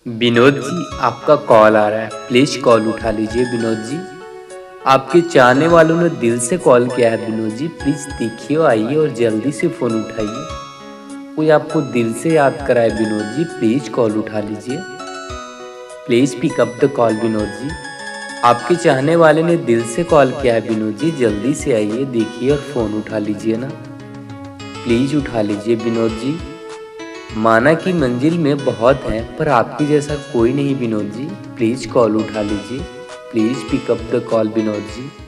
विनोद जी, आपका कॉल आ रहा है। प्लीज कॉल उठा लीजिए विनोद जी। आपके चाहने वालों ने दिल से कॉल किया है विनोद जी। प्लीज देखिए, आइए और जल्दी से फोन उठाइए। कोई आपको दिल से याद कराए विनोद जी। प्लीज कॉल उठा लीजिए। Please pick up the call Vinod ji. आपके चाहने वाले ने दिल से कॉल किया है विनोद जी। जल्दी से आइए, देखिए और फोन उठा लीजिए ना। प्लीज उठा लीजिए विनोद जी। माना कि मंजिल में बहुत हैं, पर आपके जैसा कोई नहीं विनोद जी। प्लीज कॉल उठा लीजिए। Please pick up the call Vinod ji.